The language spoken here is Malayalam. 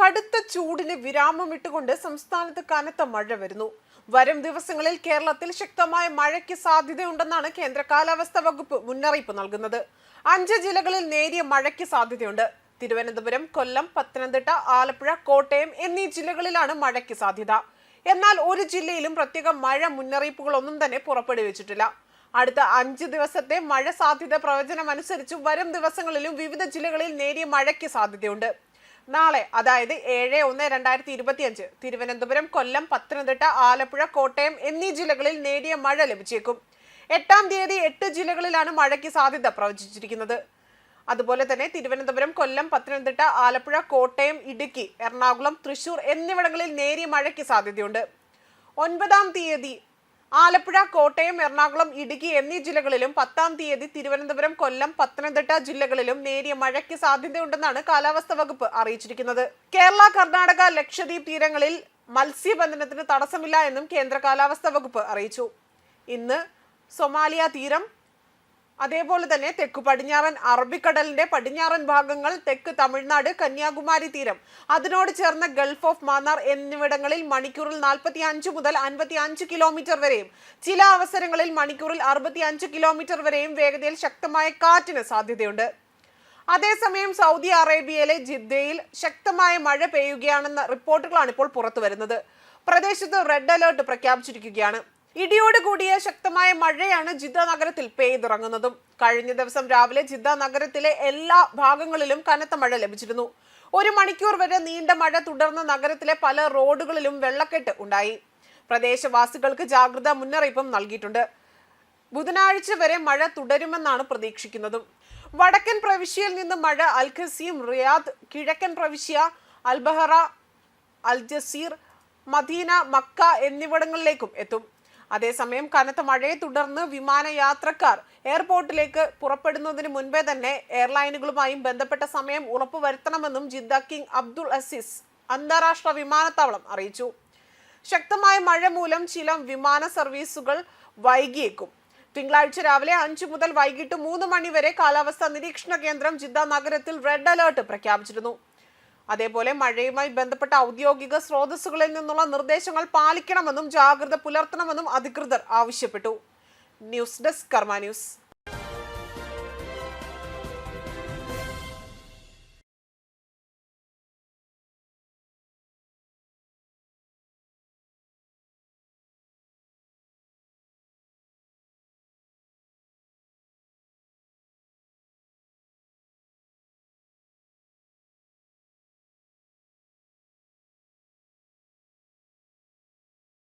കടുത്ത ചൂടിന് വിരാമമിട്ടുകൊണ്ട് സംസ്ഥാനത്ത് കനത്ത മഴ വരുന്നു. വരും ദിവസങ്ങളിൽ കേരളത്തിൽ ശക്തമായ മഴയ്ക്ക് സാധ്യതയുണ്ടെന്നാണ് കേന്ദ്ര കാലാവസ്ഥാ വകുപ്പ് മുന്നറിയിപ്പ് നൽകുന്നത്. 5 ജില്ലകളിൽ നേരിയ മഴയ്ക്ക് സാധ്യതയുണ്ട്. തിരുവനന്തപുരം, കൊല്ലം, പത്തനംതിട്ട, ആലപ്പുഴ, കോട്ടയം എന്നീ ജില്ലകളിലാണ് മഴയ്ക്ക് സാധ്യത. എന്നാൽ ഒരു ജില്ലയിലും പ്രത്യേക മഴ മുന്നറിയിപ്പുകളൊന്നും തന്നെ പുറപ്പെടുവിച്ചിട്ടില്ല. അടുത്ത 5 ദിവസത്തെ മഴ സാധ്യത പ്രവചനമനുസരിച്ച് വരും ദിവസങ്ങളിലും വിവിധ ജില്ലകളിൽ നേരിയ മഴയ്ക്ക് സാധ്യതയുണ്ട്. നാളെ, അതായത് 7/1/2025 തിരുവനന്തപുരം, കൊല്ലം, പത്തനംതിട്ട, ആലപ്പുഴ, കോട്ടയം എന്നീ ജില്ലകളിൽ നേരിയ മഴ ലഭിച്ചേക്കും. 8-ാം തീയതി 8 ജില്ലകളിലാണ് മഴയ്ക്ക് സാധ്യത പ്രവചിച്ചിരിക്കുന്നത്. അതുപോലെ തന്നെ തിരുവനന്തപുരം, കൊല്ലം, പത്തനംതിട്ട, ആലപ്പുഴ, കോട്ടയം, ഇടുക്കി, എറണാകുളം, തൃശൂർ എന്നിവിടങ്ങളിൽ നേരിയ മഴയ്ക്ക് സാധ്യതയുണ്ട്. 9-ാം തീയതി ആലപ്പുഴ, കോട്ടയം, എറണാകുളം, ഇടുക്കി എന്നീ ജില്ലകളിലും 10-ാം തീയതി തിരുവനന്തപുരം, കൊല്ലം, പത്തനംതിട്ട ജില്ലകളിലും നേരിയ മഴയ്ക്ക് സാധ്യതയുണ്ടെന്നാണ് കാലാവസ്ഥാ വകുപ്പ് അറിയിച്ചിരിക്കുന്നത്. കേരള, കർണാടക, ലക്ഷദ്വീപ് തീരങ്ങളിൽ മത്സ്യബന്ധനത്തിന് തടസ്സമില്ല എന്നും കേന്ദ്ര കാലാവസ്ഥാ വകുപ്പ് അറിയിച്ചു. ഇന്ന് സൊമാലിയ തീരം, അതേപോലെ തന്നെ തെക്കു പടിഞ്ഞാറൻ അറബിക്കടലിന്റെ പടിഞ്ഞാറൻ ഭാഗങ്ങൾ, തെക്ക് തമിഴ്നാട്, കന്യാകുമാരി തീരം, അതിനോട് ചേർന്ന ഗൾഫ് ഓഫ് മാന്നാർ എന്നിവിടങ്ങളിൽ മണിക്കൂറിൽ 45 മുതൽ 55 കിലോമീറ്റർ വരെയും ചില അവസരങ്ങളിൽ മണിക്കൂറിൽ 65 കിലോമീറ്റർ വരെയും വേഗതയിൽ ശക്തമായ കാറ്റിന് സാധ്യതയുണ്ട്. അതേസമയം സൗദി അറേബ്യയിലെ ജിദ്ദയിൽ ശക്തമായ മഴ പെയ്യുകയാണെന്ന റിപ്പോർട്ടുകളാണ് ഇപ്പോൾ പുറത്തു വരുന്നത്. പ്രദേശത്ത് റെഡ് അലേർട്ട് പ്രഖ്യാപിച്ചിരിക്കുകയാണ്. ഇടിയോട് കൂടിയ ശക്തമായ മഴയാണ് ജിദ്ദ നഗരത്തിൽ പെയ്തിറങ്ങുന്നതും. കഴിഞ്ഞ ദിവസം രാവിലെ ജിദ്ദ നഗരത്തിലെ എല്ലാ ഭാഗങ്ങളിലും കനത്ത മഴ ലഭിച്ചിരുന്നു. 1 മണിക്കൂർ വരെ നീണ്ട മഴ തുടർന്ന് നഗരത്തിലെ പല റോഡുകളിലും വെള്ളക്കെട്ട് ഉണ്ടായി. പ്രദേശവാസികൾക്ക് ജാഗ്രതാ മുന്നറിയിപ്പും നൽകിയിട്ടുണ്ട്. ബുധനാഴ്ച വരെ മഴ തുടരുമെന്നാണ് പ്രതീക്ഷിക്കുന്നതും. വടക്കൻ പ്രവിശ്യയിൽ നിന്ന് മഴ അൽ ഖസീം, റിയാദ്, കിഴക്കൻ പ്രവിശ്യ, അൽബഹറ, അൽ ജസീർ, മദീന, മക്ക എന്നിവിടങ്ങളിലേക്കും എത്തും. അതേസമയം കനത്ത മഴയെ തുടർന്ന് വിമാനയാത്രക്കാർ എയർപോർട്ടിലേക്ക് പുറപ്പെടുന്നതിന് മുൻപേ തന്നെ എയർലൈനുകളുമായും ബന്ധപ്പെട്ട സമയം ഉറപ്പുവരുത്തണമെന്നും ജിദ്ദ കിങ് അബ്ദുൾ അസീസ് അന്താരാഷ്ട്ര വിമാനത്താവളം അറിയിച്ചു. ശക്തമായ മഴ മൂലം ചില വിമാന സർവീസുകൾ വൈകിയേക്കും. തിങ്കളാഴ്ച രാവിലെ 5 മുതൽ വൈകിട്ട് 3 മണി വരെ കാലാവസ്ഥാ നിരീക്ഷണ കേന്ദ്രം ജിദ്ദ നഗരത്തിൽ റെഡ് അലേർട്ട് പ്രഖ്യാപിച്ചിരുന്നു. അതേപോലെ മഴയുമായി ബന്ധപ്പെട്ട ഔദ്യോഗിക സ്രോതസ്സുകളിൽ നിന്നുള്ള നിർദ്ദേശങ്ങൾ പാലിക്കണമെന്നും ജാഗ്രത പുലർത്തണമെന്നും അധികൃതർ ആവശ്യപ്പെട്ടു. ന്യൂസ് ഡെസ്ക് കർമ്മ ന്യൂസ്.